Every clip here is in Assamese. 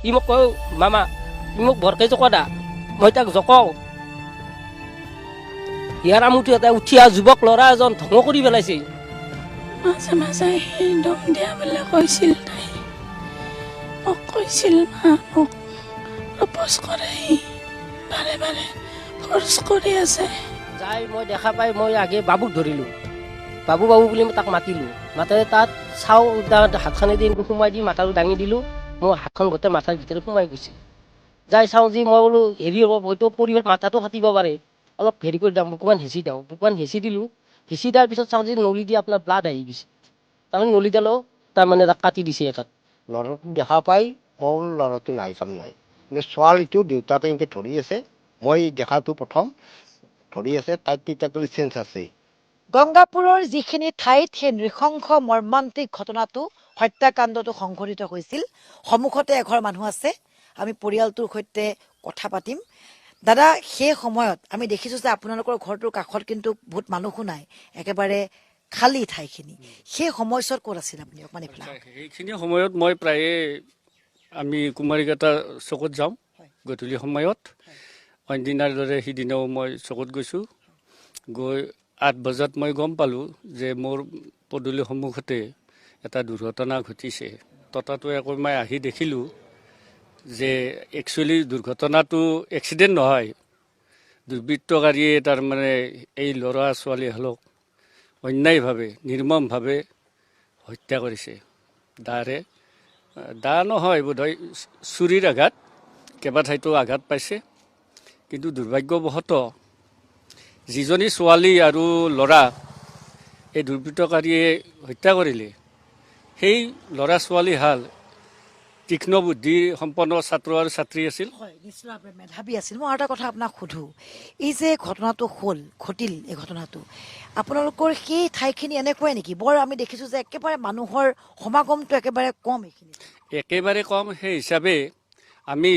ই মোক কয় মামা ই মোক বৰকে জকদা মই তাক জকাও ইয়াৰ আমুঠি এটা উঠি অহা যুৱক ল'ৰা এজন ধ্বংস কৰি পেলাইছে মাজে মাজে সেই দম দিয়া বুলি কৈছিল তাই মোক কৈছিল মা মোক প্ৰপ'জ কৰে বাৰে বাৰে ফৰ্চ কৰি আছে যাই মই দেখা পাই মই আগে বাবুক ধৰিলোঁ বাবু বাবু বুলি মই তাক মাতিলোঁ মাতে তাত চাওঁ হাতখনেদি সোমাই দি মাথাটো দাঙি দিলোঁ মোৰ হাতখন গোটেই মাথাৰ ভিতৰত সোমাই গৈছে যাই চাওঁ যি মই বোলো হেৰি হ'ব হয়তো পৰিৱেশ মাথাটো ফাটিব পাৰে অলপ হেৰি কৰি দিওঁ বুকুমান হেঁচি দিওঁ বুকুমান হেঁচি দিলোঁ হেঁচি দিয়াৰ পিছত চাওঁ যে নলী দি আপোনাৰ ব্লাড আহি গৈছে তাৰমানে নলীডালো তাৰমানে তাক কাটি দিছে এটাত ল'ৰাটো দেখা পাই মোৰ ল'ৰাটো নাই কাম নাই কিন্তু ছোৱালীটো দেউতাকে এনেকৈ ধৰি আছে মই দেখাটো প্ৰথম ধৰি আছে তাত তিতাটো চেঞ্জ আছে গংগাপুৰৰ যিখিনি ঠাইত সেই নৃশংস মৰ্মান্তিক ঘটনাটো হত্যাকাণ্ডটো সংঘটিত হৈছিল সন্মুখতে এঘৰ মানুহ আছে আমি পৰিয়ালটোৰ সৈতে কথা পাতিম দাদা সেই সময়ত আমি দেখিছোঁ যে আপোনালোকৰ ঘৰটোৰ কাষত কিন্তু বহুত মানুহো নাই একেবাৰে খালী ঠাইখিনি সেই সময়ছোৱাত ক'ত আছিল আপুনি অকণমান এইফালে সেইখিনি সময়ত মই প্ৰায়ে আমি কুমাৰীঘাটা চকত যাওঁ গধূলি সময়ত অইনদিনাৰ দৰে সিদিনাও মই চকত গৈছোঁ গৈ 8 বজাত মই গম পালোঁ যে মোৰ পদূলি সন্মুখতে এটা দুৰ্ঘটনা ঘটিছে ততাতৈ আকৌ মই আহি দেখিলোঁ যে একচুৱেলি দুৰ্ঘটনাটো এক্সিডেণ্ট নহয় দুৰ্বৃত্তকাৰীয়ে তাৰমানে এই ল'ৰা ছোৱালীহালক অন্যায়ভাৱে নিৰ্মমভাৱে হত্যা কৰিছে দা নহয় বোধহয় চুৰিৰ আঘাত কেইবাঠাইতো আঘাত পাইছে কিন্তু দুৰ্ভাগ্যবশতঃ যিজনী ছোৱালী আৰু ল'ৰা এই দুৰ্বৃত্তকাৰীয়ে হত্যা কৰিলে সেই ল'ৰা ছোৱালীহাল তীক্ষ্ণ বুদ্ধি সম্পন্ন ছাত্ৰ আৰু ছাত্ৰী আছিল হয় নিশ্চয়ভাৱে মেধাৱী আছিল মই আৰু এটা কথা আপোনাক সোধোঁ এই যে ঘটনাটো ঘটিল এই ঘটনাটো আপোনালোকৰ সেই ঠাইখিনি এনেকুৱাই নেকি বৰ আমি দেখিছোঁ যে একেবাৰে মানুহৰ সমাগমটো একেবাৰে কম এইখিনি একেবাৰে কম সেই হিচাপে আমি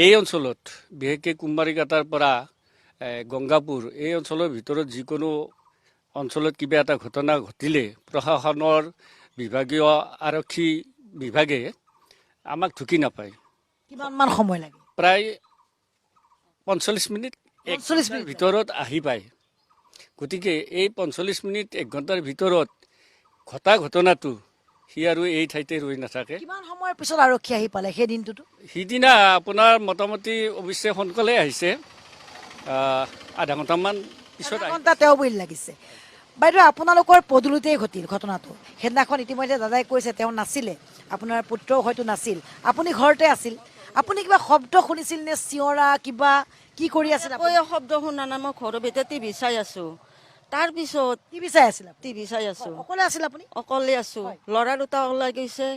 এই অঞ্চলত বিশেষকৈ কুমাৰীঘাটাৰ পৰা গংগাপুৰ এই অঞ্চলৰ ভিতৰত যিকোনো অঞ্চলত কিবা এটা ঘটনা ঘটিলে প্ৰশাসনৰ বিভাগীয় আৰক্ষী বিভাগে আমাক ঢুকি নাপায় কিমানমান সময় লাগে প্ৰায় 45 মিনিট 1 ঘণ্টাৰ ভিতৰত আহি পায় গতিকে এই 45 মিনিট 1 ঘণ্টাৰ ভিতৰত ঘটা ঘটনাটো সি আৰু এই ঠাইতে ৰৈ নাথাকে কিমান সময়ৰ পিছত আৰক্ষী আহি পালে সেই দিনটোতো সিদিনা আপোনাৰ মোটামুটি অৱশ্যে সোনকালে আহিছে আধা ঘণ্টামান পিছত ঘণ্টা তেওঁ বুলি লাগিছে বাইদেউ আপোনালোকৰ পদূলিতেই ঘটিল ঘটনাটো সেইদিনাখন ইতিমধ্যে দাদাই কৈছে তেওঁ নাছিলে আপোনাৰ পুত্ৰও হয়তো নাছিল আপুনি ঘৰতে আছিল আপুনি কিবা শব্দ শুনিছিল নে চিঞৰা কিবা কি কৰি আছিল শব্দ শুনা নাই মই ঘৰৰ ভিতৰত টিভি চাই আছো তাৰপিছত টিভি চাই আছিল টিভি চাই আছো অকলে আছিল আপুনি অকলে আছো ল'ৰা দুটা ওলাই গৈছে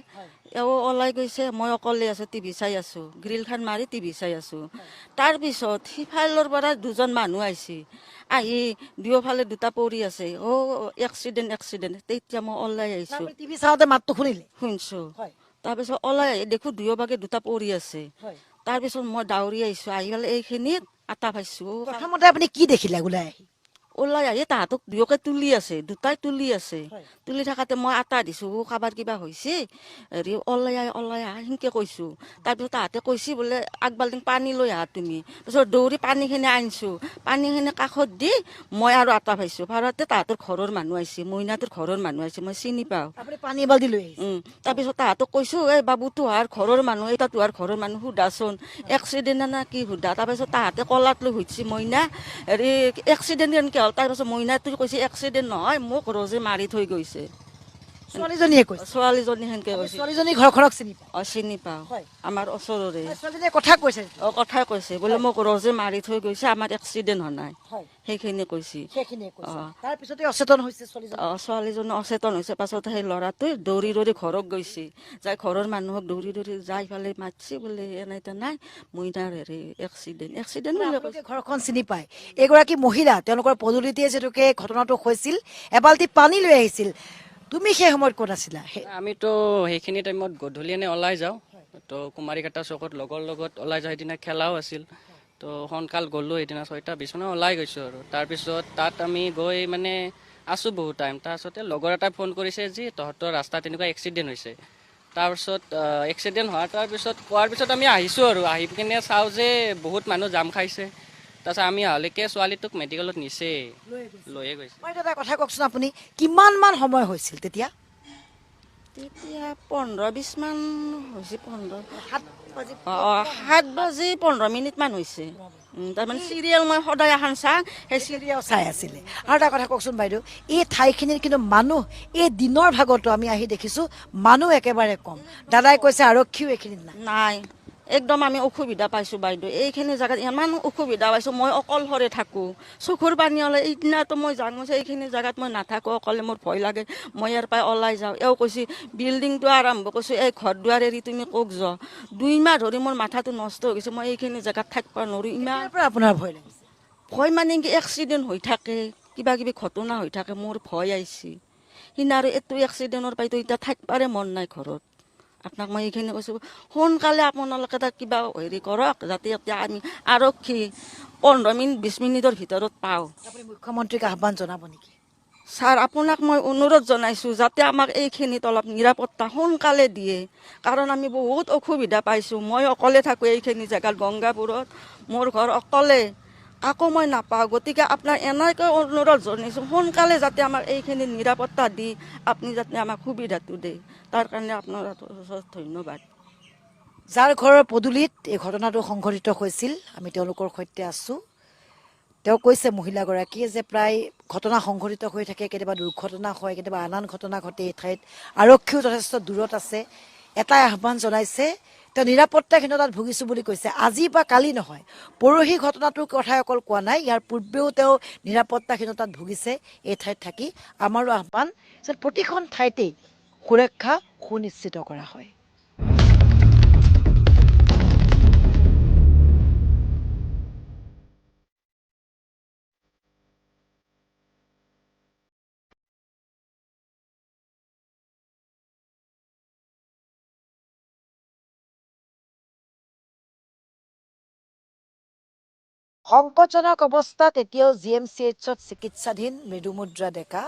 এও ওলাই গৈছে মই অকলে আছো টিভি চাই আছো গ্ৰিলখন মাৰি টিভি চাই আছো তাৰপিছত সিফালৰ পৰা দুজন মানুহ আহিছে আহি দুয়োফালে দুটা পৰি আছে এক্সিডেণ্ট তেতিয়া মই ওলাই আহিছো টিভি চাওঁতে মাতটো শুনিলে শুনিছো তাৰপিছত ওলাই আহি দেখো দুয়োভাগে দুটা পৰি আছে তাৰপিছত মই দাউৰি আহিছো আহি পেলাই এইখিনিত আটা পাইছো প্ৰথমতে আপুনি কি দেখিলে ওলাই আহি ওলাই আহি তাহাঁতক দুয়োকে তুলি আছে দুটাই তুলি আছে তুলি থাকাতে মই আটা দিছো কাৰোবাৰ কিবা হৈছে হেৰি ওলাই আহ সেনেকে কৈছো তাৰপিছত তাহাঁতে কৈছে বোলে আগবাল্টিং পানী লৈ আহা তুমি তাৰপিছত দৌৰি পানীখিনি আনিছো পানীখিনি কাষত দি মই আৰু আটা পাইছো ভাড়াতে তাহাঁতৰ ঘৰৰ মানুহ আহিছে মইনাটোৰ ঘৰৰ মানুহ আহিছে মই চিনি পাওঁ পানী বাল্টি লৈ আহিছে তাৰপিছত তাহাঁতক কৈছো এই বাবু তোহাৰ ঘৰৰ মানুহ এটা তোহাৰ ঘৰৰ মানুহ সোধাচোন এক্সিডেণ্ট না কি সোধা তাৰপিছত তাহাঁতে কলাত লৈ সুধিছে মইনা হেৰি এক্সিডেণ্ট কেনেকে হ'ল তাৰপিছত মইনাটো কৈছে এক্সিডেণ্ট নহয় মোক ৰজে মাৰি থৈ গৈছে ছোৱালীজনীয়ে কৈছে ছোৱালীজনী সেনেকে কৈছে ছোৱালীজনী ঘৰখনক চিনি পায় চিনি পাওঁ আমাৰ ওচৰৰে ছোৱালীজনীয়ে কথা কৈছে কথাই কৈছে বোলে মোক ৰজে মাৰি থৈ গৈছে আমাৰ এক্সিডেণ্ট হোৱা নাই সেইখিনি কৈছে তাৰপিছতে অচেতন হৈছে ছোৱালীজনী অচেতন হৈছে পাছত সেই ল'ৰাটোৱে দৌৰি দৌৰি ঘৰত গৈছে যাই ঘৰৰ মানুহক দৌৰি দৌৰি যাই পেলাই মাতিছে বোলে এনেকে নাই মইনাৰ হেৰি এক্সিডেণ্ট ঘৰখন চিনি পায় এগৰাকী মহিলা তেওঁলোকৰ পদূলিতে যিহেতুকে ঘটনাটো হৈছিল এবাল্টি পানী লৈ আহিছিল তুমি সেই সময়ত ক'ত আছিলা আমিতো সেইখিনি টাইমত গধূলি এনে ওলাই যাওঁ তো কুমাৰীঘাটা চকত লগৰ লগত ওলাই যাওঁ সেইদিনা খেলাও আছিল তো সোনকাল গ'লোঁ সেইদিনা 6টা বিচনা ওলাই গৈছোঁ আৰু তাৰপিছত তাত আমি গৈ মানে আছোঁ বহুত টাইম তাৰপিছতে লগৰ এটাই ফোন কৰিছে যে তহঁতৰ ৰাস্তাত তেনেকুৱা এক্সিডেণ্ট হৈছে তাৰপিছত এক্সিডেণ্ট হোৱাৰ তাৰপিছত পোৱাৰ পিছত আমি আহিছোঁ আৰু আহি কিনে চাওঁ যে বহুত মানুহ জাম খাইছে। তাৰপিছত আমি অহালৈকে ছোৱালীটোক মেডিকেলত নিছে, লৈয়ে গৈছে। মই এটা কথা কওকচোন, আপুনি কিমান মান সময় হৈছিল তেতিয়া? তেতিয়া 15-20 মান হৈছে, 7 বাজি 15 মিনিটমান হৈছে। তাৰমানে চিৰিয়েল মই সদায় এখন চাওঁ, সেই চিৰিয়েল চাই আছিলে। আৰু এটা কথা কওকচোন বাইদেউ, এই ঠাইখিনিত কিন্তু মানুহ এই দিনৰ ভাগতো আমি আহি দেখিছোঁ মানুহ একেবাৰে কম। দাদাই কৈছে আৰক্ষীও এইখিনিত নাই। নাই, একদম আমি অসুবিধা পাইছোঁ বাইদেউ। এইখিনি জেগাত ইমান অসুবিধা পাইছোঁ। মই অকলশৰে থাকোঁ, চকুৰ পানী ওলাই। এইদিনাতো মই জানো যে এইখিনি জেগাত মই নাথাকোঁ, অকলে মোৰ ভয় লাগে। মই ইয়াৰ পৰাই ওলাই যাওঁ। এওঁ কৈছে বিল্ডিংটো আৰম্ভ কৰিছোঁ, এই ঘৰ দুৱাৰ এৰি তুমি ক'ক যোৱা। 2 মাহ ধৰি মোৰ মাথাটো নষ্ট হৈ গৈছে। মই এইখিনি জেগাত থাকিব নোৱাৰোঁ। ইমান ইয়াৰ পৰা আপোনাৰ ভয় লাগিছে? ভয় মানে কি, এক্সিডেণ্ট হৈ থাকে, কিবা কিবি ঘটনা হৈ থাকে, মোৰ ভয় আহিছে। সিদিনা আৰু এইটো এক্সিডেণ্টৰ পৰাতো এতিয়া থাকিবৰে মন নাই ঘৰত। আপোনাক মই এইখিনি কৈছোঁ, সোনকালে আপোনালোকে তাত কিবা হেৰি কৰক, যাতে এতিয়া আমি আৰক্ষী 15-20 মিনিটৰ ভিতৰত পাওঁ। আপুনি মুখ্যমন্ত্ৰীক আহ্বান জনাব নেকি? ছাৰ, আপোনাক মই অনুৰোধ জনাইছোঁ যাতে আমাক এইখিনিত অলপ নিৰাপত্তা সোনকালে দিয়ে, কাৰণ আমি বহুত অসুবিধা পাইছোঁ। মই অকলে থাকোঁ এইখিনি জেগাত, গংগাপুৰত। মোৰ ঘৰ অকলে, কাকো মই নাপাওঁ। গতিকে আপোনাৰ এনেকৈ অনুৰোধ জনাইছোঁ, সোনকালে যাতে আমাক এইখিনি নিৰাপত্তা দি আপুনি যাতে আমাক সুবিধাটো দিয়ে, তাৰ কাৰণে আপোনাৰ ওচৰত ধন্যবাদ। যাৰ ঘৰৰ পদূলিত এই ঘটনাটো সংঘটিত হৈছিল, আমি তেওঁলোকৰ সৈতে আছোঁ। তেওঁ কৈছে, মহিলাগৰাকীয়ে, যে প্ৰায় ঘটনা সংঘটিত হৈ থাকে, কেতিয়াবা দুৰ্ঘটনা হয়, কেতিয়াবা আন ঘটনা ঘটে এই ঠাইত। আৰক্ষীও যথেষ্ট দূৰত আছে। এটাই আহ্বান জনাইছে, তেওঁ নিৰাপত্তাহীনতাত ভুগিছোঁ বুলি কৈছে। আজি বা কালি নহয়, পৰহি ঘটনাটোৰ কথাই অকল কোৱা নাই, ইয়াৰ পূৰ্বেও তেওঁ নিৰাপত্তাহীনতাত ভুগিছে এই ঠাইত থাকি। আমাৰো আহ্বান যে প্ৰতিখন ঠাইতেই সুৰক্ষা সুনিশ্চিত কৰা হয়। সংকটজনক অৱস্থাত এতিয়াও GMCHত চিকিৎসাধীন মৃদুমুদ্ৰা ডেকা।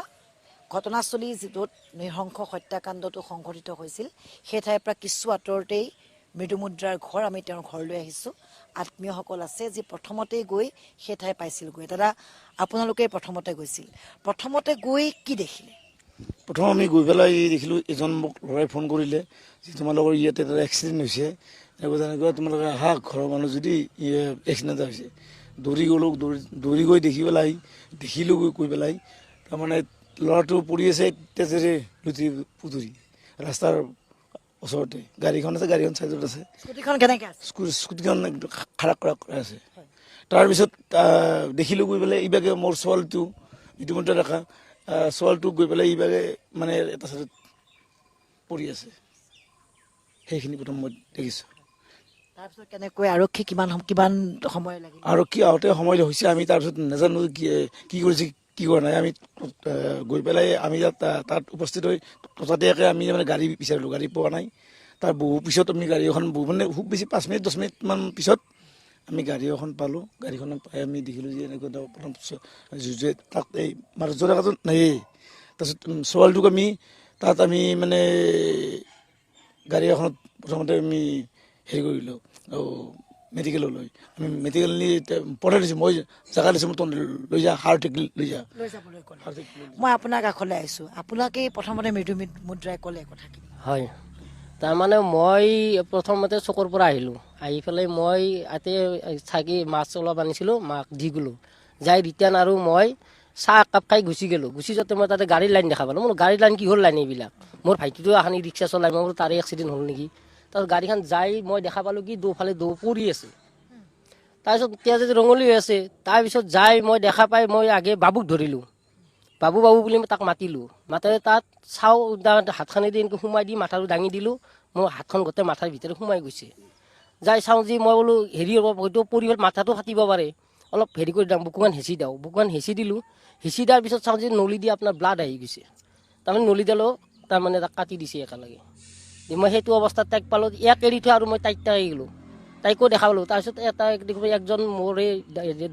ঘটনাস্থলী য'ত নৃশংস হত্যাকাণ্ডটো সংঘটিত হৈছিল, সেই ঠাইৰ পৰা কিছু আঁতৰতেই মৃদুমুদ্ৰাৰ ঘৰ। আমি তেওঁৰ ঘৰলৈ আহিছোঁ। আত্মীয়সকল আছে যি প্ৰথমতেই গৈ সেই ঠাই পাইছিলগৈ। দাদা, আপোনালোকে প্ৰথমতে গৈছিল, প্ৰথমতে গৈ কি দেখিলে? প্ৰথম আমি গৈ পেলাই দেখিলোঁ, এজন মোক ল'ৰাই ফোন কৰিলে যে তোমালোকৰ ইয়াতে এটা এক্সিডেণ্ট হৈছে, এনেকুৱা তোমালোকে আহা, ঘৰৰ মানুহ যদি এক্সিডেণ্ট এটা হৈছে। দৌৰি গ'লোঁ, দৌৰি গৈ দেখিলোঁ গৈ পেলাই তাৰমানে ল'ৰাটো পৰি আছে তেজেৰে লুটি পুতুৰি ৰাস্তাৰ ওচৰতে। গাড়ীখন আছে, গাড়ীখন চাইডত আছে। স্কুটিখন কেনেকৈ আছে? স্কুটিখন খাৰাপ কৰা আছে। তাৰপিছত দেখিলোঁ গৈ পেলাই ইভাগে মোৰ ছোৱালীটো মৃদুমুদ্ৰা ডেকা, ছোৱালীটোক গৈ পেলাই ইভাগে মানে এটা চাইডত পৰি আছে। সেইখিনি প্ৰথম মই দেখিছোঁ। তাৰপিছত কেনেকৈ আৰক্ষী কিমান সময় লাগিল? আৰক্ষী আহোঁতে সময় হৈছে, আমি তাৰপিছত নাজানো কি কৰিছে কি কৰা নাই। আমি গৈ পেলাই আমি তাত উপস্থিত হৈ ততাতৈয়াকৈ আমি মানে গাড়ী বিচাৰিলোঁ, গাড়ী পোৱা নাই। তাৰ বহু পিছত আমি গাড়ী এখন মানে খুব বেছি 5 মিনিট 10 মিনিটমান পিছত আমি গাড়ী এখন পালোঁ। গাড়ীখনত পাই আমি দেখিলোঁ যে এনেকুৱা প্ৰথম তাত এই মাৰুতি ডেকাটো নায়েই। তাৰপিছত ছোৱালীটোক আমি মানে গাড়ী এখনত প্ৰথমতে আমি হেৰি কৰিলোঁ, মেডিকেললৈ। আমি মেডিকেল নি পঠাই দিছোঁ। মই জেগা দিছোঁ, মোৰ লৈ যা, হাৰ্টেক লৈ যা। মই আপোনাৰ কাষলৈ আহিছোঁ। আপোনাকে প্ৰথমতে মৃদুমুদ্ৰাই ক'লে কথাখিনি। হয়, তাৰমানে মই প্ৰথমতে চকৰ পৰা আহিলোঁ। আহি পেলাই মই ইয়াতে থাকি মাছ অলপ আনিছিলোঁ, মাক দি গ'লোঁ। যাই ৰিটাৰ্ণ আৰু মই চাহ একাপ খাই গুচি গ'লোঁ। গুচি যাওঁতে মই তাতে গাড়ীৰ লাইন দেখা পালোঁ। মোৰ গাড়ীৰ লাইন কিহৰ লাইন এইবিলাক? মোৰ ভাইটিটো এখন ৰিক্সা চলাই, মই বোলো তাৰে এক্সিডেণ্ট হ'ল নেকি। তাৰপিছত গাড়ীখন যাই মই দেখা পালোঁ কি দুফালে পৰি আছে। তাৰপিছত এতিয়া যদি ৰঙলী হৈ আছে, তাৰপিছত যাই মই দেখা পাই মই আগে বাবুক ধৰিলোঁ। বাবু বুলি মই তাক মাতিলোঁ। মাতে তাত চাওঁ, হাতখনে দি এনেকৈ সোমাই দি মাথাটো দাঙি দিলোঁ। মোৰ হাতখন গোটেই মাথাৰ ভিতৰত সোমাই গৈছে। যাই চাওঁ যি মই বোলো হেৰি হ'ব, হয়তো পৰি মাথাটো ফাটিব পাৰে, অলপ হেৰি কৰি দিওঁ, বুকুখন হেঁচি দিওঁ। বুকুখন হেঁচি দিলোঁ। হেঁচি দিয়াৰ পিছত চাওঁ যে নলী দি আপোনাৰ ব্লাড আহি গৈছে। তাৰমানে নলীডালো তাৰমানে তাক কাটি দিছে একেলগে। মই সেইটো অৱস্থাত তাইক পালোঁ, ইয়াক এৰি থৈ আৰু মই তাইক গ'লোঁ। তাইকো দেখা পালোঁ। তাৰপিছত একজন মোৰ এই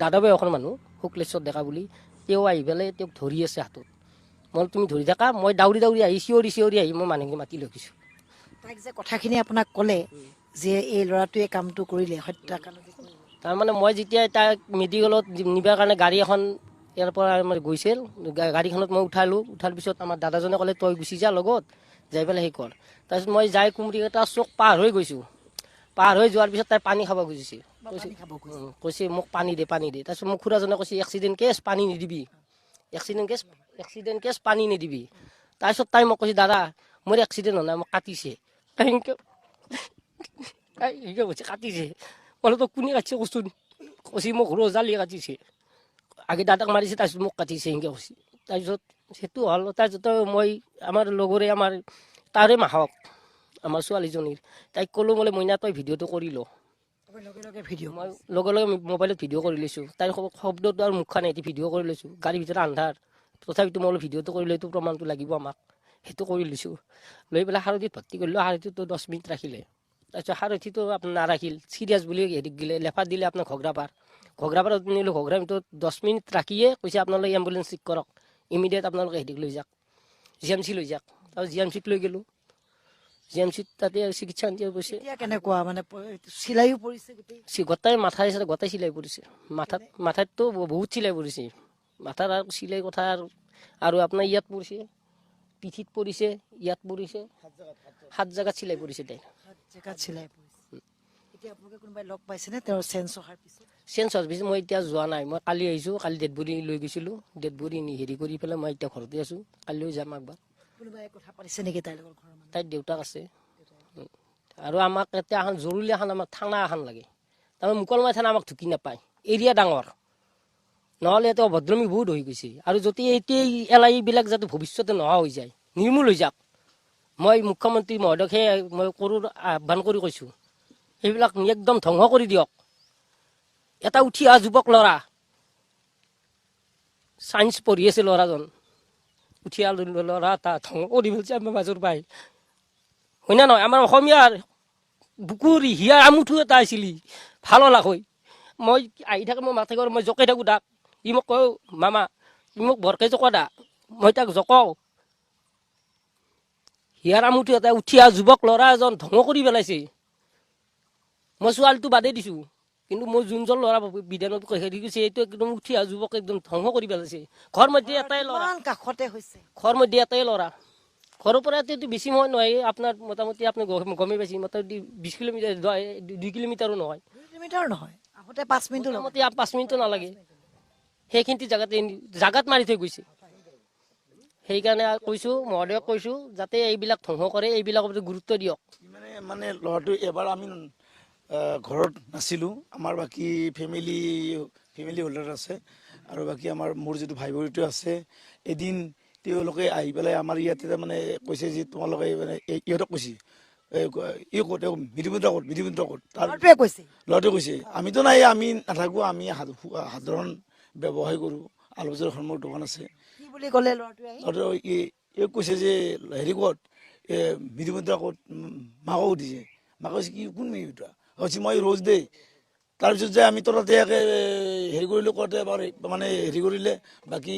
দাদা বয়সৰ মানুহ, শুক্লেশ্বৰ ডেকা বুলি, তেওঁ আহি পেলাই তেওঁক ধৰি আছে হাতত। মই তুমি ধৰি থাকা। মই দাউৰি আহি চিঞৰি আহি মই মানুহখিনি মাতি লৈ গৈছোঁ। তাইক যে কথাখিনি আপোনাক ক'লে যে এই ল'ৰাটোৱে কামটো কৰিলে হত্যাকাণ্ড যে কৰিলে, তাৰমানে মই যেতিয়া তাক মেডিকেলত নিবৰ কাৰণে গাড়ী এখন ইয়াৰ পৰা মানে গৈছিল, গাড়ীখনত মই উঠালোঁ। উঠাৰ পিছত আমাৰ দাদাজনে ক'লে তই গুচি যা লগত, যাই পেলাই সেই কৰ। তাৰপিছত মই যাই কুমৰিঘাটা চুক পাৰ হৈ গৈছোঁ। পাৰ হৈ যোৱাৰ পিছত তাই পানী খাব খুজিছে, কৈছে মোক পানী দে পানী দে। তাৰপিছত মোক খুৰাজনে কৈছে এক্সিডেণ্ট কেছ পানী নিদিবি, এক্সিডেণ্ট কেছ পানী নিদিবি। তাৰপিছত তাই মোক কৈছে দাদা মোৰ এক্সিডেণ্ট হোৱা নাই, মোক কাটিছে। সেনেকৈ কৈছে কাটিছে। ক'লে তোক কোনে কাটিছে কচোন, কৈছে মোক ৰজালিয়ে কাটিছে। আগে দাদাক মাৰিছে, তাৰপিছত মোক কাটিছে সেনেকৈ কৈছে। তাৰপিছত সেইটো হ'ল। তাৰপিছত মই আমাৰ লগৰে আমাৰ তাৰে মাহক আমাৰ ছোৱালীজনীৰ তাইক ক'লোঁ বোলে মইনা তই ভিডিঅ'টো কৰি ল। লগে লগে ভিডিঅ' মই লগে লগে মোবাইলত ভিডিঅ' কৰি লৈছোঁ। তাইৰ শব্দটো আৰু মুখখন এটি ভিডিঅ' কৰি লৈছোঁ। গাড়ীৰ ভিতৰত আন্ধাৰ, তথাপিতো মই অলপ ভিডিঅ'টো কৰি লৈ এইটো প্ৰমাণটো লাগিব আমাক, সেইটো কৰি লৈছোঁ। লৈ পেলাই সাৰথীত ভৰ্তি কৰিলোঁ। সাৰথীতো 10 মিনিট ৰাখিলে। তাৰপিছত সাৰথীতো আপোনাৰ নাৰাখিল, চিৰিয়াছ বুলি হেৰি দিলে, লেফাৰ দিলে আপোনাৰ ঘগ্ৰাপাৰত নিলোঁ। ঘগ্ৰাপাৰত 10 মিনিট ৰাখিয়ে কৈছে আপোনালোকে এম্বুলেঞ্চ ঠিক কৰক, ইমিডিয়েট আপোনালোকে হেৰিক লৈ যাওক, GMC লৈ যাওক। তাৰপিছত GMCত লৈ গ'লোঁ। GMCত তাতে চিকিৎসা গৈছে। এতিয়া কেনেকুৱা মানে চিলাইও পৰিছে গোটেই, গোটাই মাথাৰ গোটাই চিলাই পৰিছে। মাথাততো বহুত চিলাই পৰিছে। মাথাৰ আৰু চিলাই কথা আৰু আপোনাৰ ইয়াত পৰিছে, পিঠিত পৰিছে, ইয়াত পৰিছে, 7 জেগাত চিলাই পৰিছে তাই। জেগাত চিলাই পৰিছে। এতিয়া আপোনালোকে কোনোবাই লগ পাইছেনে তেওঁৰ চেঞ্জ অহাৰ পিছত? চেঞ্জ হোৱাৰ পিছত মই এতিয়া যোৱা নাই। মই কালি আহিছোঁ, কালি ডেড বডি লৈ গৈছিলোঁ। ডেড বডি হেৰি কৰি পেলাই মই এতিয়া ঘৰতে আছোঁ। কালিলৈ যাম একবাৰ। কোনোবাই কথা পাতিছে নেকি তাইৰ লগত ঘৰৰ মানুহে? তাইৰ দেউতাক আছে। আৰু আমাক এতিয়া এখন জৰুৰী এখন আমাক থানা এখন লাগে। তাৰমানে মুকলমাই থানা আমাক ঢুকি নাপায়, এৰিয়া ডাঙৰ, নহ'লে ইয়াতে অভদ্ৰমী বহুত হৈ গৈছে। আৰু যদি এতিয়া এলাইবিলাক যাতে ভৱিষ্যতে নোহোৱা হৈ যায়, নিৰ্মূল হৈ যাওক, মই মুখ্যমন্ত্ৰী মহোদয়কে মই আহ্বান কৰি কৈছোঁ সেইবিলাক একদম ধ্বংস কৰি দিয়ক। এটা উঠি অহা যুৱক ল'ৰা, চায়েন্স পঢ়ি আছে ল'ৰাজন, উঠি অহা ল'ৰা এটা ধ্বংস কৰি পেলাইছে আমাৰ মাজৰ পাই, হয় না নহয়? আমাৰ অসমীয়াৰ বুকুৰ হিয়া আমুঠু এটা আছিলি, ভাল লাগ হৈ। মই আহি থাকে, মই মাথা মই জকাই থাকোঁ তাক। ই মোক কয় মামা ই মোক বৰকে জকা দা, মই তাক জকাওঁ। হিয়াৰ আমুঠু এটা উঠি অহা যুৱক ল'ৰা এজন ধ্বংস কৰি পেলাইছে। মই ছোৱালীটো বাদেই দিছোঁ, কিন্তু মই যোনজন ল'ৰা বিধানত হেৰি কৰিছে এইটো একদম উঠি অহা যুৱক একদম ধ্বংস কৰি পেলাইছে। ঘৰ মধ্যে এটাই ল'ৰা, ইমান কাষতে হৈছে। ঘৰ মধ্যে এটাই ল'ৰা। ঘৰৰ পৰা এইটো বেছি সময় নহয়, আপোনাৰ মোটামুটি আপুনি গমেই পাইছে, মোটামুটি 20 কিলোমিটাৰ, 2 কিলোমিটাৰো নহয়। 2 কিলোমিটাৰ নহয়, আহোঁতে 5 মিনিটো মোটামুটি 5 মিনিটো নালাগে। সেইখিনি জাগাত মাৰি থৈ গৈছে। সেইকাৰণে কৈছোঁ মহোদয়ক কৈছোঁ যাতে এইবিলাক ধ্বংস কৰে, এইবিলাকৰ প্ৰতি গুৰুত্ব দিয়ক। মানে ল'ৰাটো এবাৰ আমি ঘৰত নাছিলোঁ, আমাৰ বাকী ফেমিলি হোল্ডাৰ আছে আৰু বাকী মোৰ যিটো ভাই ভনীটো আছে। এদিন তেওঁলোকে আহি পেলাই আমাৰ ইয়াতে মানে কৈছে যে তোমালোকে মানে ইহঁতক কৈছে মৃদুমন্ত্ৰ ক'ত তাৰ ল'ৰাটোৱে কৈছে আমিতো নাই, আমি নাথাকোঁ, আমি সাধাৰণ ব্যৱসায় কৰোঁ, আলু বজাৰৰ সন্মুখত দোকান আছে। কি বুলি ক'লে ল'ৰাটোৱে? কৈছে যে হেৰি ক'ত মৃদুমন্ত্ৰ ক'ত, মাকক সুধিছে। মাকে কৈছে কি কোন মৃদুমন্ত্ৰ? কৈছে মই ৰ'জ দেই। তাৰপিছত যে আমি তাতে হেৰি কৰিলোঁ, কওঁতে এবাৰ মানে হেৰি কৰিলে, বাকী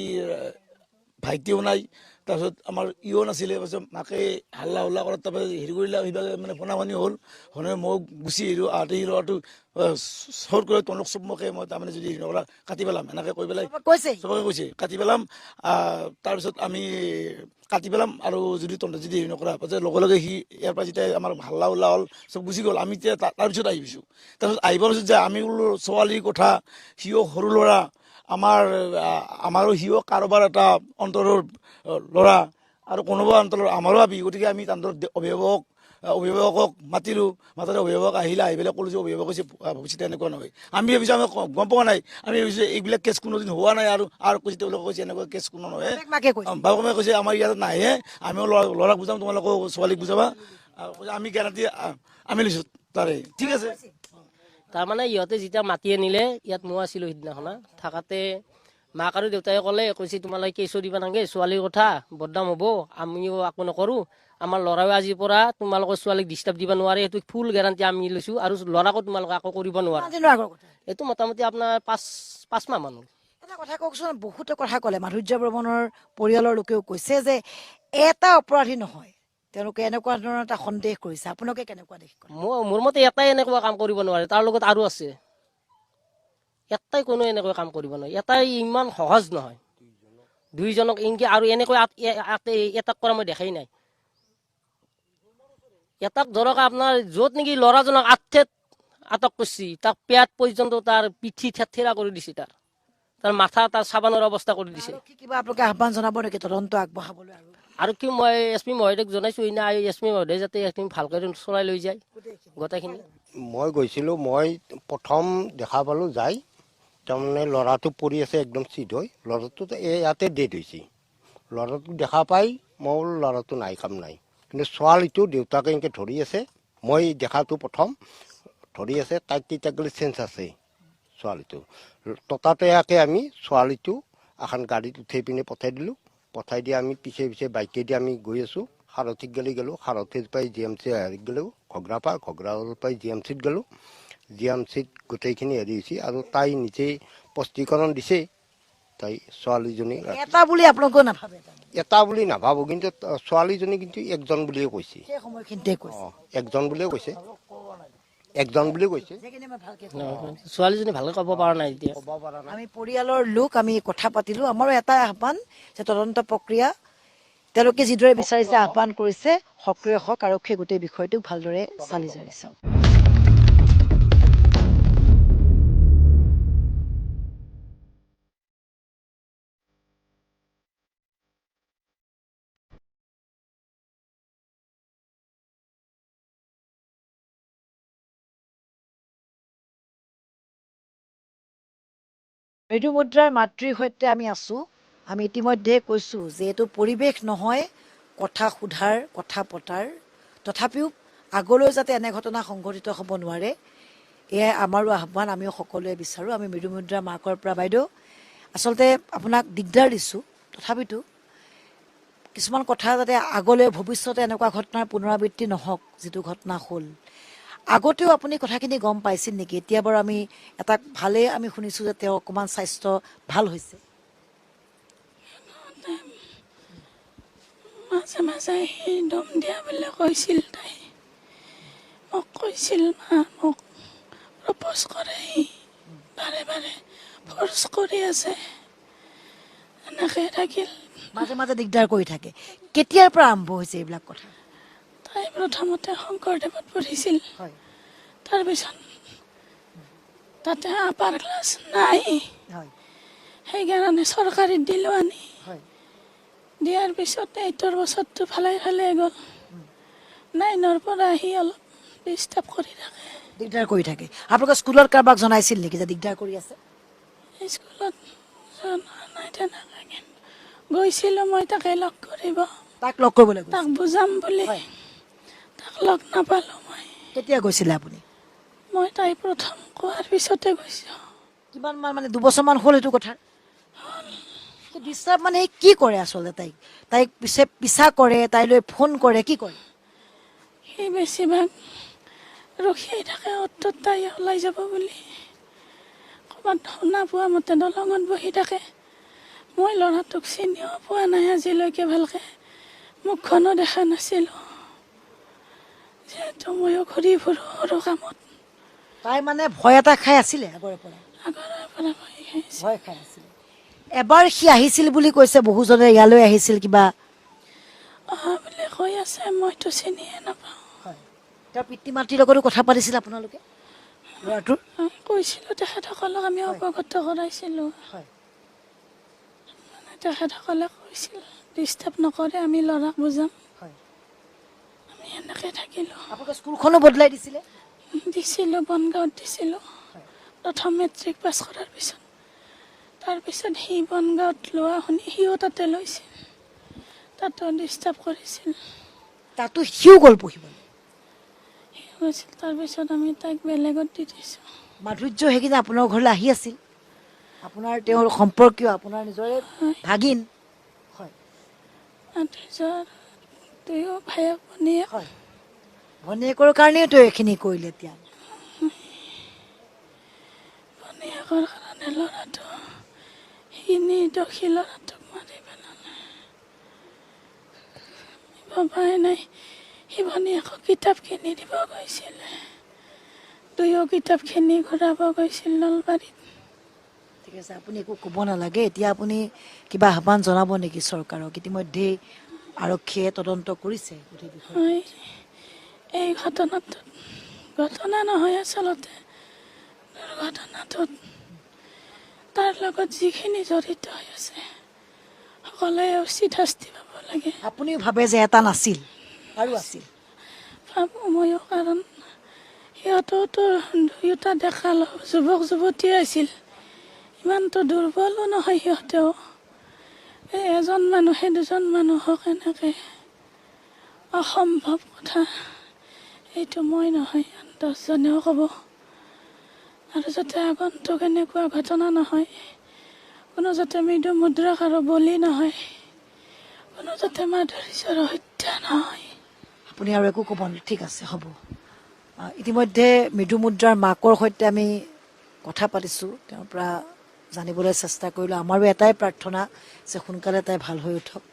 ভাইটিও নাই, তাৰপিছত আমাৰ ইও নাছিলে। তাৰপিছত মাকে হাল্লা কৰাত তাৰপিছত হেৰি কৰিলে, সেইভাগে মানে ফনাফনি হ'ল। হ'লে মই গুচি আহিলোঁ। আহোঁতে সি ল'ৰাটো চৰ কৰি তেওঁলোক চব মোকে মই তাৰমানে যদি হেৰি নকৰা কাটি পেলাম, এনেকৈ কৈ পেলাই চবকে কৈছে কাটি পেলাম। তাৰপিছত আমি কাটি পেলাম আৰু যদি হেৰি নকৰা, লগে লগে সি ইয়াৰ পৰা যেতিয়া আমাৰ হাল্লা হ'ল, চব গুচি গ'ল। আমি এতিয়া তাৰপিছত আহিছোঁ। তাৰপিছত আহিবৰ পিছত যে আমি বোলো ছোৱালীৰ কথা, সিও সৰু ল'ৰা, আমাৰো সিও কাৰোবাৰ এটা অন্তৰৰ ল'ৰা আৰু কোনোবা অন্তৰৰ আমাৰো আবি, গতিকে আমি তাহাঁতৰ অভিভাৱকক মাতিলোঁ। মাততে অভিভাৱক আহিলে, আহি পেলাই ক'লোঁ যে অভিভাৱক কৈছে ভৱিষ্যতে এনেকুৱা নহয়। আমি ভাবিছোঁ আমি গম পোৱা নাই, আমি ভাবিছোঁ এইবিলাক কেছ কোনোদিন হোৱা নাই আৰু কৈছে তেওঁলোকে কৈছে এনেকুৱা কেছ কোনো নহয়। বাবুমাকে কৈছে আমাৰ ইয়াত নাহে, আমিও ল'ৰাক বুজাম, তোমালোকেও ছোৱালীক বুজাবা। আমি গেৰাণ্টি আমি লৈছোঁ তাৰে, ঠিক আছে। তাৰমানে ইহঁতে যেতিয়া মাতি আনিলে, ইয়াত মই আছিলোঁ সিদিনাখনা থাকাতে, মাক আৰু দেউতাকে কৈছে তোমালোকে কেছো দিব নালাগে, ছোৱালীৰ কথা বদনাম হ'ব, আমিও একো নকৰোঁ, আমাৰ ল'ৰাও আজিৰ পৰা তোমালোকৰ ছোৱালীক ডিষ্টাৰ্ব দিব নোৱাৰে, সেইটো ফুল গেৰাণ্টি আমি লৈছোঁ, আৰু ল'ৰাকো তোমালোকে একো কৰিব নোৱাৰা। এইটো মোটামুটি আপোনাৰ 5 মাহ মানুহ। এটা কথা কওকচোন, বহুতে কথা ক'লে, মাধুৰ্য বৰ্মনৰ পৰিয়ালৰ লোকেও কৈছে যে এটা অপৰাধী নহয়, তেওঁলোকে এনেকুৱা ধৰণৰ এটা সন্দেহ কৰিছে, আপোনালোকে কেনেকুৱা দেশ কৰে? মোৰ মতে এটাই এনেকুৱা কাম কৰিব নোৱাৰে, তাৰ লগত আৰু আছে। এটাই কোনো এনেকৈ কাম কৰিব নোৱাৰে, এটাই ইমান সহজ নহয়। দুইজনক ইনকে আৰু এনেকৈ এটাক কৰা মই দেখাই নাই। এটাক ধৰক আপোনাৰ য'ত নেকি ল'ৰাজনক আঠেত আটক কৰিছে, তাক পেট পৰ্যন্ত তাৰ পিঠি থেৰা কৰি দিছে, তাৰ মাথা তাৰ চাবানৰ অৱস্থা কৰি দিছে। আৰক্ষী কিবা আপোনালোকে আহ্বান জনাব নেকি তদন্ত আগবঢ়াবলৈ? আৰু কি মই SP মহোদয়ক জনাইছো, না SP মহোদয় যাতে এইখিনি ভালকৈ চলাই লৈ যায় গোটেইখিনি। মই গৈছিলোঁ, মই প্ৰথম দেখা পালোঁ যাই, তাৰমানে ল'ৰাটো পৰি আছে একদম চিধৈ, ল'ৰাটো ইয়াতে ডেড হৈছে। ল'ৰাটোক দেখা পাই মই বোলো ল'ৰাটো নাই কাম নাই, কিন্তু ছোৱালীটো দেউতাকে এনেকৈ ধৰি আছে, মই দেখাটো প্ৰথম ধৰি আছে, তাইক তেতিয়া গ'লে চেঞ্চ আছে ছোৱালীটো। ততাতৈয়াকৈ আমি ছোৱালীটো এখন গাড়ীত উঠাই পিনে পঠাই দিলোঁ। পঠাই দি আমি পিছে পিছে বাইকেদি আমি গৈ আছোঁ। সাৰথীত গ'লোঁ, সাৰথীৰ পৰাই GMC হেৰিত গ'লোঁ, ঘগ্ৰাৰ পৰাই GMCত গ'লোঁ। GMCত গোটেইখিনি হেৰি হৈছে, আৰু তাই নিজেই স্পষ্টীকৰণ দিছে, তাই ছোৱালীজনী এটা বুলি আপোনালোকেও নাভাবে? এটা বুলি নাভাবোঁ, কিন্তু ছোৱালীজনী কিন্তু একজন বুলিয়ে কৈছে। সেই সময়খিনিতে কৈছে একজন বুলিয়ে কৈছে, একজন বুলিয়ে কৈছে। ছোৱালীজনী ভালকৈ ক'ব পৰা নাই এতিয়া। আমি পৰিয়ালৰ লোক আমি কথা পাতিলো, আমাৰো এটাই আহ্বান যে তদন্ত প্ৰক্ৰিয়া তেওঁলোকে যিদৰে বিচাৰিছে আহ্বান কৰিছে, সক্ৰিয় হওক, আৰক্ষীয়ে গোটেই বিষয়টোক ভালদৰে চালি জাৰি চাওক। মৃদু মুদ্ৰাৰ মাতৃৰ সৈতে আমি আছো। আমি ইতিমধ্যে কৈছো যে এইটো পৰিৱেশ নহয় কথা সোধাৰ, কথা পতাৰ, তথাপিও আগলৈ যাতে এনে ঘটনা সংঘটিত হ'ব নোৱাৰে, এয়াই আমাৰো আহ্বান। আমিও সকলোৱে বিচাৰোঁ। আমি মৃদু মুদ্ৰাৰ মাকৰ পৰা, বাইদেউ আচলতে আপোনাক দিগদাৰ দিছোঁ, তথাপিতো কিছুমান কথা যাতে আগলৈ ভৱিষ্যতে এনেকুৱা ঘটনাৰ পুনৰাবৃত্তি নহওক, যিটো ঘটনা হ'ল। আগতেও আপুনি কথাখিনি গম পাইছিল নেকি? এতিয়া বাৰু আমি এটা ভালেই আমি শুনিছোঁ যে তেওঁ অকণমান স্বাস্থ্য ভাল হৈছে। মাজে মাজে আহি দম দিয়া বুলি কৈছিল তাই। মোক কৈছিল মা মোক প্ৰপ'জ কৰে, বাৰে বাৰে ফ'ৰ্চ কৰি আছে, এনেকৈ থাকিল। মাজে মাজে দিগদাৰ কৰি থাকে। কেতিয়াৰ পৰা আৰম্ভ হৈছে এইবিলাক কথা? তাই প্ৰথমতে শংকৰদেৱত পঢ়িছিল, হয় তাৰপিছত তাতে আপাৰ ক্লাছ নাই, হয় সেইকাৰণে চৰকাৰীত দিলোঁ আনি। হয় দিয়াৰ পিছত 8ৰ বছৰটো ভালে ভালে গ'ল। 9ৰ পৰা আহি অলপ ডিষ্টাৰ্ব কৰি থাকে। দিগদাৰ কৰি থাকে। আপোনালোকে স্কুলত কাৰোবাক জনাইছিল নেকি যে দিগদাৰ কৰি আছে? স্কুলত জনোৱা নাই তেনেকৈ, কিন্তু গৈছিলোঁ মই তাকে লগ কৰিব, তাক লগ কৰিবলৈ গৈছিল? তাক বুজাম বুলি। হয়। তাক লগ নাপালোঁ মই। কেতিয়া গৈছিলে আপুনি? মই তাই প্ৰথম কোৱাৰ পিছতে গৈছোঁ। কিমান মান মানে 2 বছৰমান হ'ল এইটো কথা? ডিষ্টাৰ্ব মানে কি কৰে আচলতে? তাইক পিছা কৰে, তাইলৈ ফোন কৰে, কি কৰে? সি বেছিভাগ ৰখিয়াই থাকে, অ'ত তাই ওলাই যাব বুলি। ক'ৰবাত শুনা পোৱা মতে দলঙত বহি থাকে। মই ল'ৰাটোক চিনিও পোৱা নাই আজিলৈকে ভালকৈ, মুখখনো দেখা নাছিলোঁ, যিহেতু ময়ো ঘূৰি ফুৰোঁ সৰু কামত। তাই মানে ভয় এটা খাই আছিলে আগৰে পৰা? আগৰে পৰা ভয় খাইছে। ভয় খাই আছিলে। এবাৰ সি আহিছিল বুলি কৈছে, বহুজনে ইয়ালৈ আহিছিল কিবা? অহা বুলি কৈ আছে, মইতো চিনিয়ে নাপাওঁ। হয়। তেওঁৰ পিতৃ মাতৃৰ লগতো কথা পাতিছিল আপোনালোকে ল'ৰাটোৰ? কৈছিলোঁ, তেখেতসকলক আমি অৱগত কৰাইছিলোঁ। হয়। মানে তেখেতসকলে কৈছিল ডিষ্টাৰ্ব নকৰে, আমি ল'ৰাক বুজাম। হয়। আমি এনেকৈ থাকিলোঁ। আপোনালোকে স্কুলখনো বদলাই দিছিলে? দিছিলোঁ, বনগাঁৱত দিছিলোঁ প্ৰথম মেট্ৰিক পাছ কৰাৰ পিছত। তাৰপিছত সি বনগাঁৱত লোৱা শুনি সিও তাতে লৈছিল, তাতো ডিষ্টাৰ্ব কৰিছিল। তাতো সিও গ'ল পঢ়িবলৈ? সি কৈছিল। তাৰপিছত আমি তাইক বেলেগত দি দিছোঁ। মাধুৰ্য সেইদিনা আপোনাৰ ঘৰলৈ আহি আছিল? আপোনাৰ তেওঁৰ সম্পৰ্কীয়, আপোনাৰ নিজৰে ভাগিন? হয়। তাৰপিছত দুয়ো ভায়েক ভনীয়েক। হয়। ভনীয়েকৰ কাৰণেইতো এইখিনি কৰিলে। এতিয়া ভনীয়েকৰ কাৰণে ল'ৰাটো সি নিৰ্দোষী ল'ৰাটোক মাৰি পেলালে। ভবাই নাই। শিৱনী আকৌ কিতাপ কিনি দিব গৈছিলে, দুয়ো কিতাপখিনি ঘূৰাব গৈছিল নলবাৰীত। ঠিক আছে, আপুনি একো ক'ব নালাগে। এতিয়া আপুনি কিবা আহ্বান জনাব নেকি চৰকাৰক? ইতিমধ্যে আৰক্ষীয়ে তদন্ত কৰিছে গোটেই বিষয়টো। হয়, এই ঘটনা নহয় আচলতে, দুৰ্ঘটনাটোত তাৰ লগত যিখিনি জড়িত হৈ আছে সকলোৱে উচিত শাস্তি পাব লাগে। আপুনিও ভাবে যে এটা নাছিল আৰু আছিল? ভাবোঁ ময়ো, কাৰণ সিহঁতোতো দুয়োটা ডেকা যুৱক যুৱতী আছিল, ইমানটো দুৰ্বলো নহয় সিহঁতেও। এই এজন মানুহে দুজন মানুহক এনেকৈ অসম্ভৱ কথা, এইটো মই নহয় 10জনেও ক'ব। আৰু যাতে আগন্তুক এনেকুৱা ঘটনা নহয়, কোনো যাতে মৃদু মুদ্ৰাক আৰু বলি নহয়, কোনো যাতে মাধুৰীৰ হত্যা নহয়। আপুনি আৰু একো ক'ব নাই? ঠিক আছে, হ'ব। ইতিমধ্যে মৃদু মুদ্ৰাৰ মাকৰ সৈতে আমি কথা পাতিছোঁ, তেওঁৰ পৰা জানিবলৈ চেষ্টা কৰিলোঁ। আমাৰো এটাই প্ৰাৰ্থনা যে সোনকালে তাই ভাল হৈ উঠক।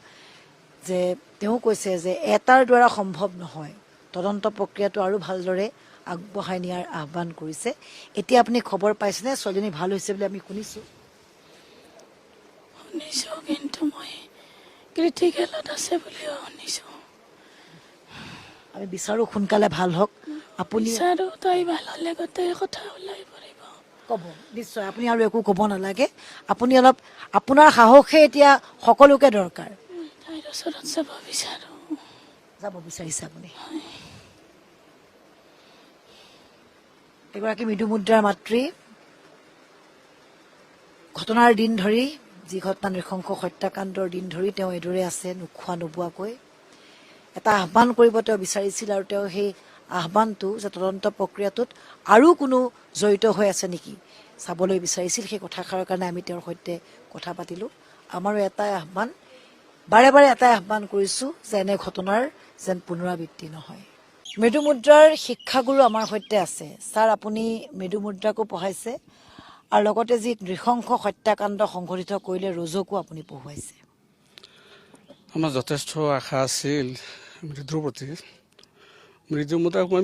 যে তেওঁ কৈছে যে এটাৰ দ্বাৰা সম্ভৱ নহয়, তদন্ত প্ৰক্ৰিয়াটো আৰু ভালদৰে আগবঢ়াই নিয়াৰ আহ্বান কৰিছে। এতিয়া আপুনি খবৰ পাইছেনে ছোৱালীজনী ভাল হৈছে বুলি? আমি শুনিছোঁ, কিন্তু মই ক্ৰিটিকেলত আছে বুলিও শুনিছোঁ। আমি বিচাৰোঁ সোনকালে ভাল হওক। আপুনি বিচাৰো তাই ভাল হ'লে গোটেই কথা ওলাই পৰিব। ক'ব নিশ্চয়, আপুনি আৰু একো ক'ব নালাগে। আপুনি অলপ, আপোনাৰ সাহসে এতিয়া সকলোকে দৰকাৰ। তাইৰ ওচৰত যাব বিচাৰো। যাব বিচাৰিছে আপুনি? এগৰাকী মৃদু মুদ্ৰাৰ মাতৃ, ঘটনাৰ দিন ধৰি, যি ঘটনা নৃশংস হত্যাকাণ্ডৰ দিন ধৰি তেওঁ এইদৰে আছে, নোখোৱা নোবোৱাকৈ। এটা আহ্বান কৰিব তেওঁ বিচাৰিছিল, আৰু তেওঁ সেই আহ্বানটো যে তদন্ত প্ৰক্ৰিয়াটোত আৰু কোনো জড়িত হৈ আছে নেকি চাবলৈ বিচাৰিছিল। সেই কথাষাৰৰ কাৰণে আমি তেওঁৰ সৈতে কথা পাতিলোঁ। আমাৰো এটাই আহ্বান, বাৰে বাৰে এটাই আহ্বান কৰিছোঁ যে এনে ঘটনাৰ যেন পুনৰাবৃত্তি নহয়। মৃদু মুদ্ৰাৰ শিক্ষাগুৰু আমাৰ সৈতে আছে। ছাৰ, আপুনি মৃদু মুদ্ৰাকো পঢ়াইছে আৰু লগতে যি নৃশংস হত্যাকাণ্ড সংঘটিত কৰিলে ৰজকো আপুনি পঢ়ুৱাইছে। আমাৰ যথেষ্ট আশা আছিল মৃদুৰ প্ৰতি। মৃদু মুদ্ৰাক মই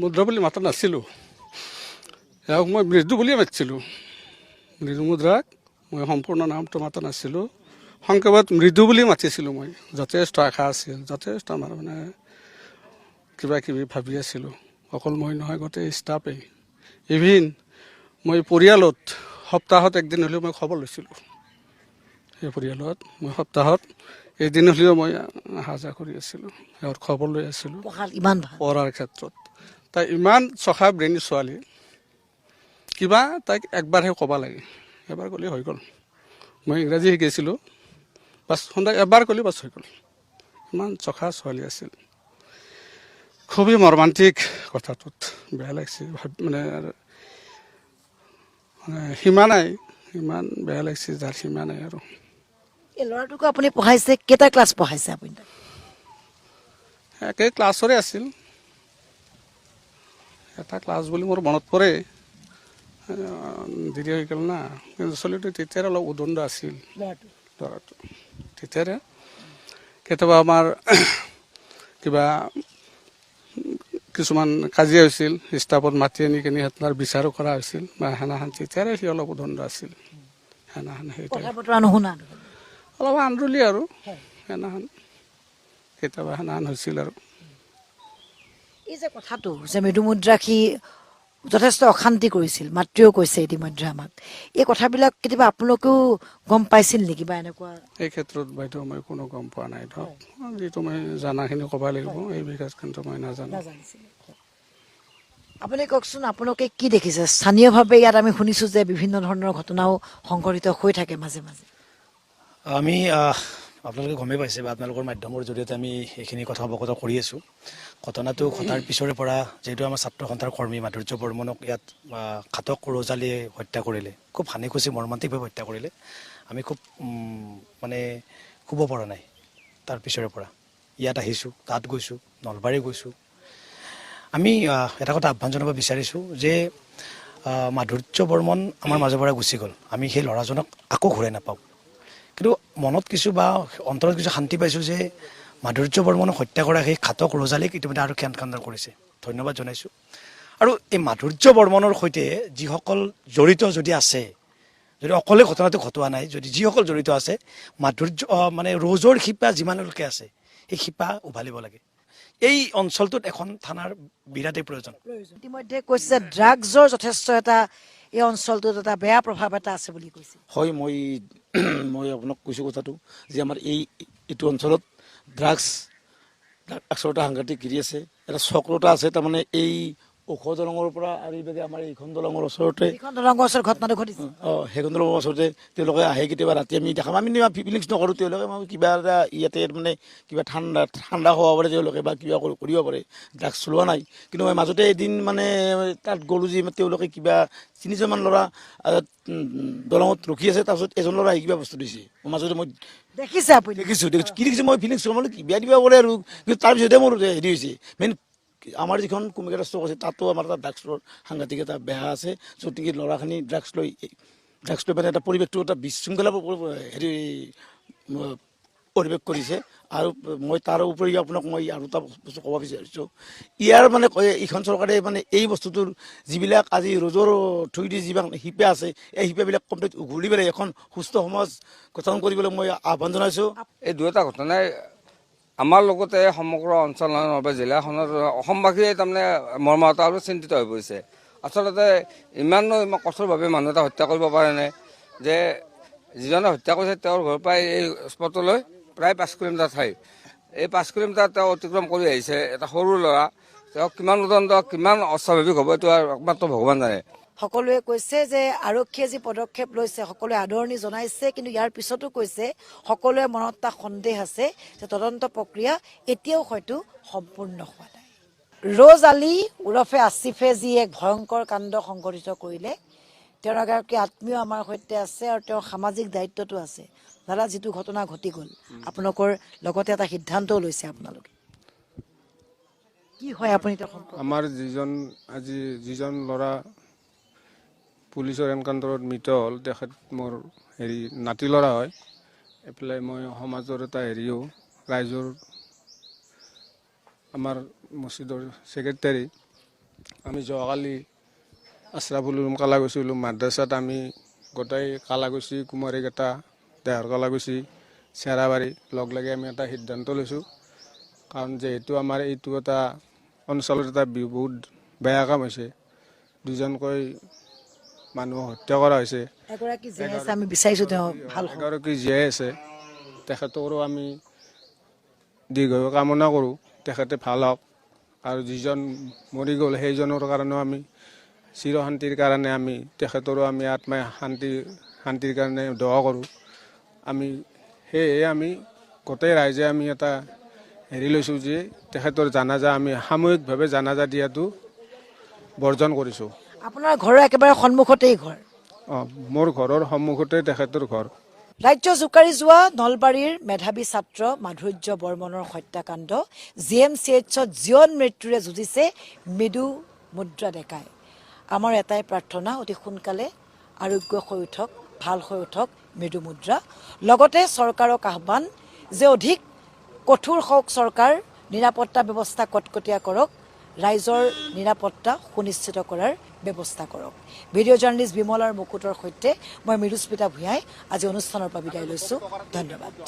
মুদ্ৰা বুলি মাতা নাছিলোঁ, ইয়াক মই মৃদু বুলিয়ে মাতিছিলোঁ। মৃদু মুদ্ৰাক মই সম্পূৰ্ণ নামটো মাতা নাছিলোঁ, সংক্ষেপত মৃদু বুলি মাতিছিলোঁ। মই যথেষ্ট আশা আছিল, যথেষ্ট আমাৰ মানে কিবা কিবি ভাবি আছিলোঁ। অকল মই নহয়, গোটেই ষ্টাফেই। ইভিন মই পৰিয়ালত সপ্তাহত একদিন হ'লেও মই খবৰ লৈছিলোঁ। সেই পৰিয়ালত মই সপ্তাহত এদিন হ'লেও মই অহা যোৱা কৰি আছিলোঁ, সিহঁত খবৰ লৈ আছিলোঁ ইমান ভাল পঢ়াৰ ক্ষেত্ৰত। তাই ইমান চখা ব্ৰেইনী ছোৱালী, কিবা তাইক একবাৰহে ক'ব লাগে, এবাৰ ক'লে হৈ গ'ল। মই ইংৰাজী শিকিছিলোঁ, বাছ সদায় এবাৰ ক'লে বাছ হৈ গ'ল। ইমান চখা ছোৱালী আছিল। খুবেই মৰ্মান্তিক কথাটোত, বেয়া লাগিছে। মানে সীমা নাই, ইমান বেয়া লাগিছে যাৰ সীমা নাই আৰু। এই ল'ৰাটোকো আপুনি পঢ়াইছে, কেইটা ক্লাছ পঢ়াইছে আপুনি? একে ক্লাছৰে আছিল, এটা ক্লাছ বুলি মোৰ মনত পৰে, দেৰি হৈ গ'ল না। কিন্তু ছোৱালীটো তেতিয়াৰে অলপ উদণ্ড আছিল, ল'ৰাটো তেতিয়াৰে। কেতিয়াবা আমাৰ কিবা কিছুমান কাজিয়া হৈছিল, ষ্টাফত মাতি আনি কিনি আপোনাৰ বিচাৰো কৰা হৈছিল বা সেনাহান, তেতিয়াৰে সি অলপ উদণ্ড আছিল। সেনাহান অলপ আন্দোলি আৰু সেনাহান, কেতিয়াবা সেনাহান হৈছিল আৰু। এই যে কথাটো যে মৃদু মুদ্ৰাক সি যথেষ্ট অশান্তি কৰিছিল, মাতৃও কৈছে ইতিমধ্যে আমাক, এই কথাবিলাক কেতিয়াবা আপোনালোকেও গম পাইছিল নেকি বা এনেকুৱা? এই ক্ষেত্ৰত বাইদেউ মই কোনো গম পোৱা নাই, ধৰক যিটো মই জানাখিনি ক'ব লাগিব, এই বিষয়ে কিন্তু মই নাজানো। আপুনি কওকচোন, আপোনালোকে কি দেখিছে স্থানীয়ভাৱে? ইয়াত আমি শুনিছোঁ যে বিভিন্ন ধৰণৰ ঘটনাও সংঘটিত হৈ থাকে মাজে মাজে। আমি আপোনালোকে গমেই পাইছে বা আপোনালোকৰ মাধ্যমৰ জৰিয়তে আমি এইখিনি কথা অৱগত কৰি আছোঁ। ঘটনাটো ঘটাৰ পিছৰে পৰা যিহেতু আমাৰ ছাত্ৰ সন্থাৰ কৰ্মী মাধুৰ্য বৰ্মনক ইয়াত ঘাতক ৰজালীয়ে হত্যা কৰিলে, খুব হানি খুচি মৰ্মান্তিকভাৱে হত্যা কৰিলে। আমি খুব মানে শুব পৰা নাই। তাৰ পিছৰে পৰা ইয়াত আহিছোঁ, তাত গৈছোঁ, নলবাৰী গৈছোঁ। আমি এটা কথা আহ্বান জনাব বিচাৰিছোঁ যে মাধুৰ্য বৰ্মন আমাৰ মাজৰ পৰা গুচি গ'ল, আমি সেই ল'ৰাজনক আকৌ ঘূৰাই নাপাওঁ। কিন্তু মনত কিছু বা অন্তৰত কিছু শান্তি পাইছোঁ যে মাধুৰ্য বৰ্মনক হত্যা কৰা সেই ঘাতক ৰজালীক ইতিমধ্যে আৰক্ষী এনকাউণ্টাৰ কৰিছে। ধন্যবাদ জনাইছোঁ। আৰু এই মাধুৰ্য বৰ্মনৰ সৈতে যিসকল জড়িত যদি আছে, যদি অকলে ঘটনাটো ঘটোৱা নাই, যদি যিসকল জড়িত আছে, মাধুৰ্য মানে ৰজৰ শিপা যিমানলৈকে আছে সেই শিপা উভালিব লাগে। এই অঞ্চলটোত এখন থানাৰ বিৰাটেই প্ৰয়োজন। ইতিমধ্যে কৈছে যে ড্ৰাগছৰ যথেষ্ট এটা এই অঞ্চলটোত এটা বেয়া প্ৰভাৱ এটা আছে বুলি কৈছে। হয়, মই আপোনাক কৈছোঁ কথাটো যে আমাৰ এইটো অঞ্চলত ড্ৰাগছৰ এটা সাংঘাতিক গিৰি আছে, এটা চক্ৰতা আছে। তাৰমানে এই ওখ দলঙৰ পৰা আৰু এইভাগে আমাৰ এইখন দলঙৰ ওচৰতে ঘটনাটো ঘটিছে। সেইখন দলঙৰ ওচৰতে তেওঁলোকে আহে, কেতিয়াবা ৰাতি আমি দেখাম, আমি ফিলিংছ নকৰোঁ। তেওঁলোকে কিবা এটা ইয়াতে মানে কিবা ঠাণ্ডা হ'ব পাৰে তেওঁলোকে, বা কিবা কৰিব পাৰে, ড্ৰাগছ চলোৱা নাই। কিন্তু মই মাজতে এদিন মানে তাত গ'লোঁ যে তেওঁলোকে কিবা 3-4মান ল'ৰা দলঙত ৰখি আছে, তাৰপিছত এজন ল'ৰা আহি কিবা বস্তু দিছে। মাজতে মই দেখিছে আপুনি? দেখিছোঁ কি দেখিছোঁ মই ফিলিংছ মানে কিবা দিবা পাৰে আৰু। কিন্তু তাৰপিছতে মোৰ হেৰি হৈছে, মেইন আমাৰ যিখন কুমিকাটা ষ্টক আছে তাতো আমাৰ এটা ড্ৰাগছৰ সাংঘাতিক এটা বেয়া আছে, য'ত নেকি ল'ৰাখিনি ড্ৰাগছ লৈ মানে এটা পৰিৱেশটো এটা বিশৃংখলা হেৰি পৰিৱেশ কৰিছে। আৰু মই তাৰ উপৰি আপোনাক মই আৰু এটা বস্তু ক'ব বিচাৰিছোঁ, ইয়াৰ মানে এইখন চৰকাৰে মানে এই বস্তুটোৰ যিবিলাক আজি ৰজৰ থুইদি যিবিলাক শিপা আছে, এই শিপাবিলাক কমপ্লিট উঘলি পেলাই এখন সুস্থ সমাজ গঠন কৰিবলৈ মই আহ্বান জনাইছোঁ। এই দুয়োটা ঘটনাই আমাৰ লগতে সমগ্ৰ অঞ্চলৰ বা জিলাখনৰ অসমবাসীয়ে তাৰমানে মৰ্মাহত আৰু চিন্তিত হৈ পৰিছে। আচলতে ইমানো কঠোৰভাৱে মানুহ এটা হত্যা কৰিব পাৰেনে যে যিজনে হত্যা কৰিছে তেওঁৰ ঘৰৰ পৰাই এই স্পটলৈ প্ৰায় 5 কিলোমিটাৰ ঠাই। এই 5 কিলোমিটাৰ তেওঁ অতিক্ৰম কৰি আহিছে। এটা সৰু ল'ৰা, তেওঁ কিমান উদণ্ড, কিমান অস্বাভাৱিক হ'ব এইটো আৰু একমাত্ৰ ভগৱান জানে। সকলোৱে কৈছে যে আৰক্ষীয়ে যি পদক্ষেপ লৈছে সকলোৱে আদৰণি জনাইছে, কিন্তু ইয়াৰ পিছতো কৈছে সকলোৱে মনত এটা সন্দেহ আছে যে তদন্ত প্ৰক্ৰিয়া এতিয়াও হয়তো সম্পূৰ্ণ হোৱা নাই। ৰজ আলী ওৰফে আসিফে যি এক ভয়ংকৰ কাণ্ড সংঘটিত কৰিলে, তেওঁৰ এগৰাকী আত্মীয় আমাৰ সৈতে আছে আৰু তেওঁৰ সামাজিক দায়িত্বটো আছে। দাদা, যিটো ঘটনা ঘটি গ'ল, আপোনালোকৰ লগতে এটা সিদ্ধান্তও লৈছে আপোনালোকে, কি হয় আপুনি? আমাৰ যিজন ল'ৰা পুলিচৰ এনকাউণ্টাৰত মৃত হ'ল, তেখেত মোৰ নাতি ল'ৰা হয়। এইফালে মই সমাজৰ এটা ৰাইজৰ আমাৰ মছজিদৰ ছেক্ৰেটাৰী। আমি যোৱাকালি আশ্ৰাফুল উলুম কালাগুছি মাদ্ৰাছাত আমি গোটেই কালাগুছি, কুমাৰীকেইটা, দেহৰ কালাগুছি, চেৰাবাৰী লগ লাগি আমি এটা সিদ্ধান্ত লৈছোঁ। কাৰণ যিহেতু আমাৰ এইটো এটা অঞ্চলত এটা বহুত বেয়া কাম হৈছে, দুজনকৈ মানুহ হত্যা কৰা হৈছে। এগৰাকী জীয়াই আছে, তেখেতৰো আমি দীৰ্ঘ কামনা কৰোঁ, তেখেতে ভাল হওক। আৰু যিজন মৰি গ'ল সেইজনৰ কাৰণেও আমি চিৰশান্তিৰ কাৰণে আমি তেখেতৰো আমি আত্মাই শান্তিৰ কাৰণে দোৱা কৰোঁ। সেয়ে আমি গোটেই ৰাইজে আমি এটা লৈছোঁ যে তেখেতৰ জানাজা আমি সামূহিকভাৱে জানাজা দিয়াটো বৰ্জন কৰিছোঁ। আপোনাৰ ঘৰৰ একেবাৰে সন্মুখতেই ঘৰ? মোৰ ঘৰৰ সন্মুখতে তেখেতৰ ঘৰ। ৰাজ্য জোকাৰি যোৱা নলবাৰীৰ মেধাৱী ছাত্ৰ মাধুৰ্য বৰ্মনৰ হত্যাকাণ্ড, GMCHত জীৱন মৃত্যুৰে যুঁজিছে মৃদু মুদ্ৰা ডেকাই। আমাৰ এটাই প্ৰাৰ্থনা, অতি সোনকালে আৰোগ্য হৈ উঠক, ভাল হৈ উঠক মৃদু মুদ্ৰা। লগতে চৰকাৰক আহ্বান যে অধিক কঠোৰ হওক চৰকাৰ, নিৰাপত্তা ব্যৱস্থা কটকটীয়া কৰক, ৰাইজৰ নিৰাপত্তা সুনিশ্চিত কৰাৰ ব্যৱস্থা কৰক। ভিডিঅ' জাৰ্নেলিষ্ট বিমলাৰ মুকুটৰ সৈতে মই মৃদুস্মিতা ভূঞাই আজি অনুষ্ঠানৰ পৰা বিদায় লৈছোঁ। ধন্যবাদ।